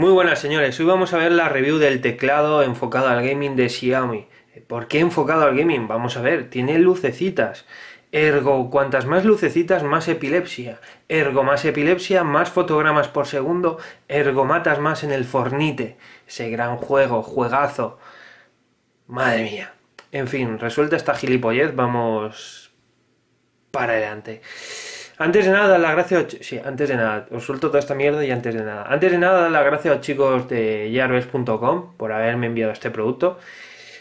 Muy buenas señores, hoy vamos a ver la review del teclado enfocado al gaming de Xiaomi. ¿Por qué enfocado al gaming? Vamos a ver, tiene lucecitas. Ergo, cuantas más lucecitas, más epilepsia. Ergo, más epilepsia, más fotogramas por segundo. Ergo, matas más en el Fortnite. Ese gran juego, juegazo. Madre mía. En fin, resuelta esta gilipollez, vamos para adelante. Antes de nada, dar las gracias. Sí, antes de nada, os suelto toda esta mierda y antes de nada. Antes de nada, dar las gracias a los chicos de yarves.com por haberme enviado este producto.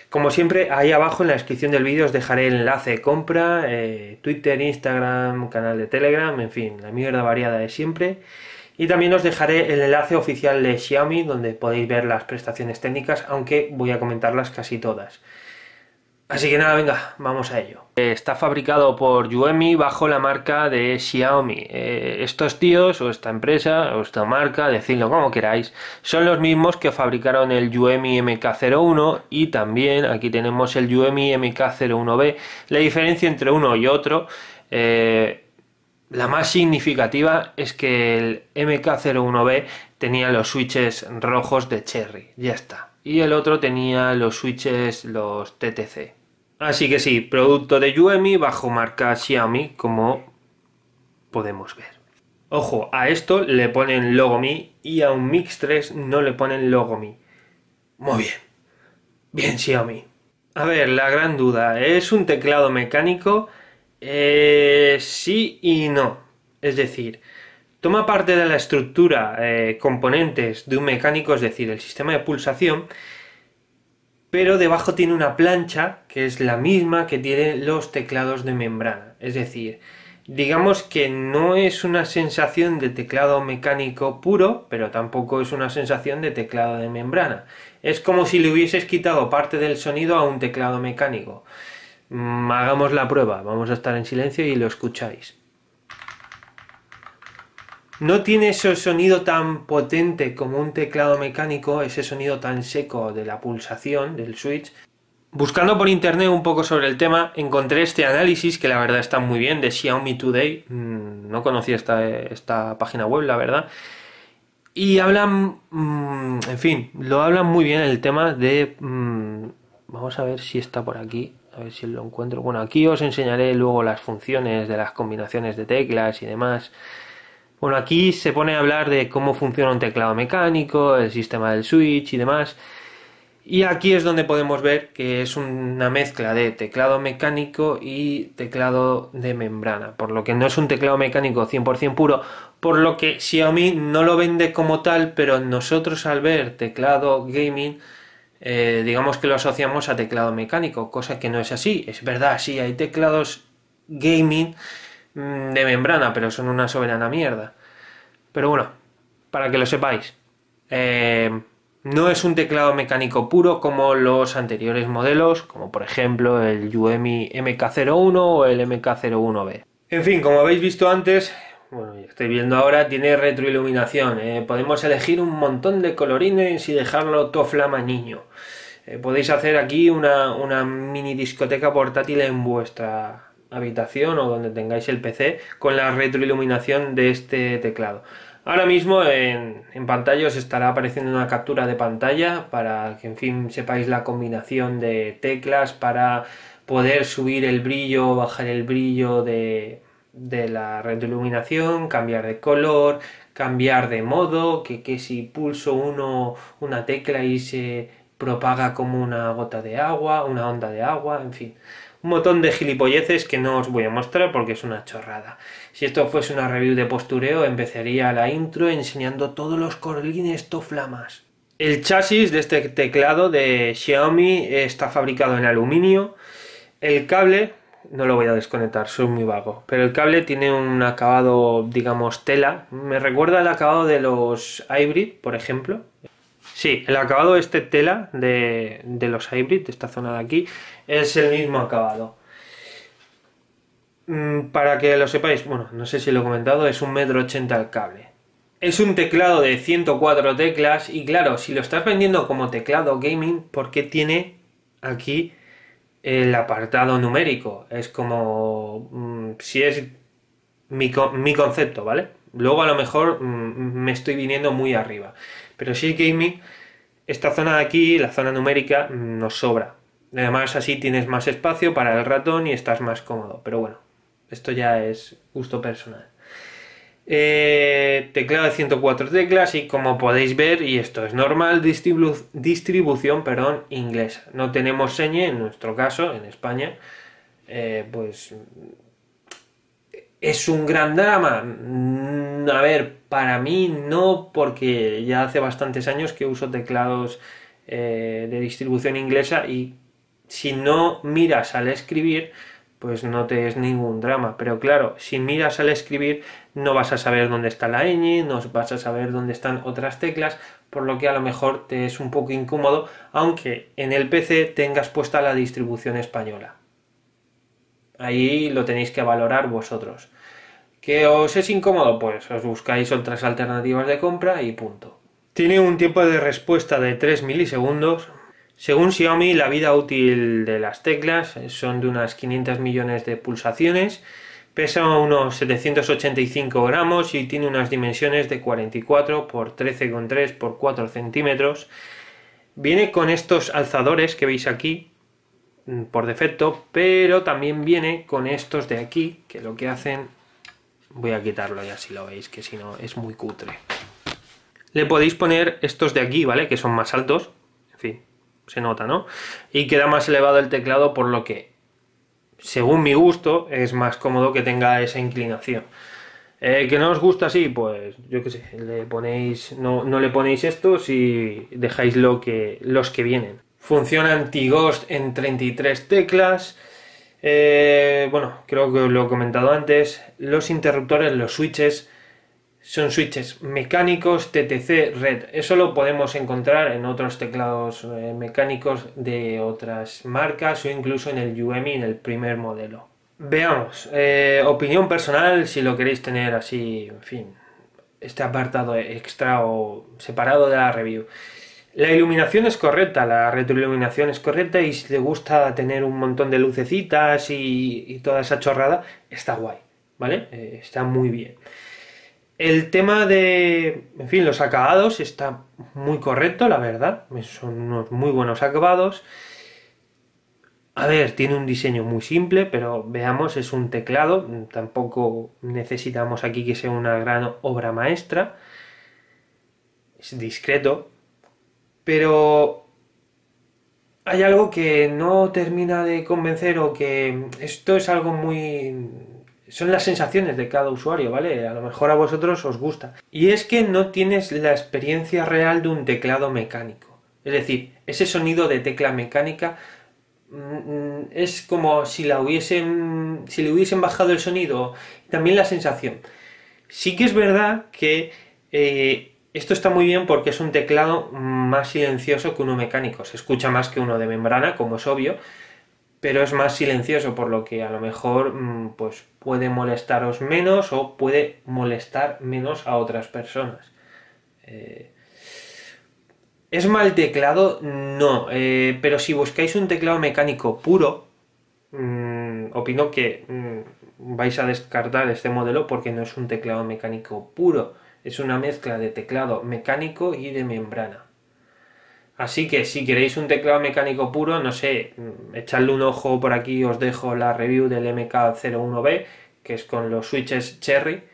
Como siempre, ahí abajo en la descripción del vídeo os dejaré el enlace de compra, Twitter, Instagram, canal de Telegram, en fin, la mierda variada de siempre. Y también os dejaré el enlace oficial de Xiaomi, donde podéis ver las prestaciones técnicas, aunque voy a comentarlas casi todas. Así que nada, venga, vamos a ello. Está fabricado por Yuemi bajo la marca de Xiaomi. Estos tíos, o esta empresa, o esta marca, decidlo como queráis, son los mismos que fabricaron el Yuemi MK01 y también aquí tenemos el Yuemi MK01B. La diferencia entre uno y otro, la más significativa es que el MK01B tenía los switches rojos de Cherry, ya está. Y el otro tenía los switches, los TTC. Así que sí, producto de Yuemi bajo marca Xiaomi, como podemos ver. Ojo, a esto le ponen logo Mi y a un Mix 3 no le ponen logo Mi. Muy bien. Bien Xiaomi. A ver, la gran duda, ¿es un teclado mecánico? Sí y no. Es decir, toma parte de la estructura, componentes de un mecánico, es decir, el sistema de pulsación, pero debajo tiene una plancha que es la misma que tienen los teclados de membrana. Es decir, digamos que no es una sensación de teclado mecánico puro, pero tampoco es una sensación de teclado de membrana. Es como si le hubieses quitado parte del sonido a un teclado mecánico. Hagamos la prueba, vamos a estar en silencio y lo escucháis. No tiene ese sonido tan potente como un teclado mecánico, ese sonido tan seco de la pulsación del switch. Buscando por internet un poco sobre el tema, encontré este análisis que la verdad está muy bien, de Xiaomi Today. No conocía esta página web, la verdad. Y hablan, en fin, lo hablan muy bien el tema de... vamos a ver si está por aquí, a ver si lo encuentro. Bueno, aquí os enseñaré luego las funciones de las combinaciones de teclas y demás. Bueno, aquí se pone a hablar de cómo funciona un teclado mecánico, el sistema del switch y demás. Y aquí es donde podemos ver que es una mezcla de teclado mecánico y teclado de membrana. Por lo que no es un teclado mecánico 100% puro, por lo que Xiaomi no lo vende como tal, pero nosotros al ver teclado gaming, digamos que lo asociamos a teclado mecánico, cosa que no es así. Es verdad, sí, hay teclados gaming de membrana, pero son una soberana mierda. Pero bueno, para que lo sepáis, no es un teclado mecánico puro como los anteriores modelos, como por ejemplo el Yuemi MK01 o el MK01B. En fin, como habéis visto antes, bueno, ya estoy viendo ahora, tiene retroiluminación. Podemos elegir un montón de colorines y dejarlo todo flama niño. Podéis hacer aquí una mini discoteca portátil en vuestra habitación o donde tengáis el PC con la retroiluminación de este teclado. Ahora mismo en pantalla os estará apareciendo una captura de pantalla para que en fin sepáis la combinación de teclas para poder subir el brillo, bajar el brillo de la retroiluminación, cambiar de color, cambiar de modo, que si pulso una tecla y se propaga como una gota de agua, una onda de agua, en fin. Un montón de gilipolleces que no os voy a mostrar porque es una chorrada. Si esto fuese una review de postureo, empezaría la intro enseñando todos los colorines toflamas. El chasis de este teclado de Xiaomi está fabricado en aluminio. El cable, no lo voy a desconectar, soy muy vago, pero el cable tiene un acabado, digamos, tela. Me recuerda el acabado de los Hybrid, por ejemplo. Sí, el acabado este tela de los Hybrid, de esta zona de aquí, es el mismo acabado. Para que lo sepáis, bueno, no sé si lo he comentado, es 1,80 m el cable. Es un teclado de 104 teclas y claro, si lo estás vendiendo como teclado gaming, ¿por qué tiene aquí el apartado numérico? Es como... si es mi concepto, ¿vale? Luego a lo mejor me estoy viniendo muy arriba. Pero si es gaming, esta zona de aquí, la zona numérica, nos sobra. Además así tienes más espacio para el ratón y estás más cómodo. Pero bueno, esto ya es gusto personal. Teclado de 104 teclas y como podéis ver, y esto es normal, distribución, perdón, inglesa. No tenemos señe, en nuestro caso, en España, pues es un gran drama. A ver, para mí no, porque ya hace bastantes años que uso teclados de distribución inglesa y si no miras al escribir, pues no te es ningún drama. Pero claro, si miras al escribir no vas a saber dónde está la ñ, no vas a saber dónde están otras teclas, por lo que a lo mejor te es un poco incómodo, aunque en el PC tengas puesta la distribución española. Ahí lo tenéis que valorar vosotros. ¿Que os es incómodo? Pues os buscáis otras alternativas de compra y punto. Tiene un tiempo de respuesta de 3 milisegundos. Según Xiaomi, la vida útil de las teclas son de unas 500 millones de pulsaciones, pesa unos 785 gramos y tiene unas dimensiones de 44 x 13,3 x 4 centímetros. Viene con estos alzadores que veis aquí, por defecto, pero también viene con estos de aquí, que lo que hacen... Voy a quitarlo ya si lo veis, que si no es muy cutre. Le podéis poner estos de aquí, ¿vale? Que son más altos, en fin, se nota, ¿no? Y queda más elevado el teclado, por lo que, según mi gusto, es más cómodo que tenga esa inclinación. ¿Que no os gusta así? Pues yo qué sé, le ponéis, no le ponéis estos y dejáis los que vienen. Funciona anti-ghost en 33 teclas. Bueno, creo que os lo he comentado antes. Los interruptores, los switches, son switches mecánicos TTC Red. Eso lo podemos encontrar en otros teclados mecánicos de otras marcas o incluso en el UEMI, en el primer modelo. Veamos, opinión personal, si lo queréis tener así, en fin, este apartado extra o separado de la review. La iluminación es correcta, la retroiluminación es correcta y si te gusta tener un montón de lucecitas y toda esa chorrada, está guay, ¿vale? Está muy bien. El tema de, en fin, los acabados está muy correcto, la verdad, son unos muy buenos acabados. A ver, tiene un diseño muy simple, pero veamos, es un teclado, tampoco necesitamos aquí que sea una gran obra maestra. Es discreto, pero hay algo que no termina de convencer o que esto es algo muy... Son las sensaciones de cada usuario, ¿vale? A lo mejor a vosotros os gusta. Y es que no tienes la experiencia real de un teclado mecánico. Es decir, ese sonido de tecla mecánica es como si le hubiesen bajado el sonido, y también la sensación. Sí que es verdad que esto está muy bien porque es un teclado más silencioso que uno mecánico. Se escucha más que uno de membrana, como es obvio, pero es más silencioso, por lo que a lo mejor pues puede molestaros menos o puede molestar menos a otras personas. ¿Es mal teclado? No, pero si buscáis un teclado mecánico puro, opino que vais a descartar este modelo porque no es un teclado mecánico puro, es una mezcla de teclado mecánico y de membrana. Así que si queréis un teclado mecánico puro, no sé, echadle un ojo por aquí, os dejo la review del MK01B, que es con los switches Cherry,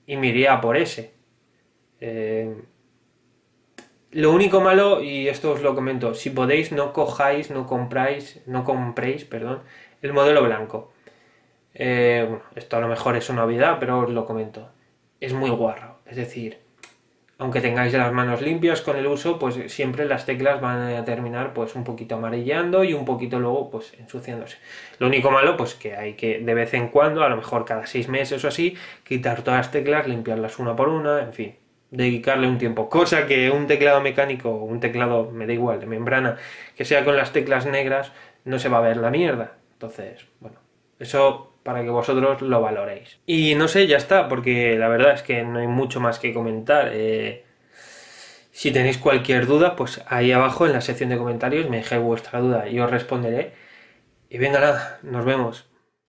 y me iría por ese. Lo único malo, y esto os lo comento, si podéis no compréis, perdón, el modelo blanco. Bueno, esto a lo mejor es una obviedad, pero os lo comento. Es muy guarro, es decir, aunque tengáis las manos limpias con el uso, pues siempre las teclas van a terminar pues un poquito amarillando y un poquito luego pues ensuciándose. Lo único malo pues que hay que de vez en cuando, a lo mejor cada 6 meses o así, quitar todas las teclas, limpiarlas una por una, en fin, dedicarle un tiempo. Cosa que un teclado mecánico o un teclado, me da igual, de membrana, que sea con las teclas negras, no se va a ver la mierda. Entonces, bueno, eso para que vosotros lo valoréis. Y no sé, ya está, porque la verdad es que no hay mucho más que comentar. Si tenéis cualquier duda, pues ahí abajo en la sección de comentarios me dejéis vuestra duda y os responderé. Y venga, nada, nos vemos.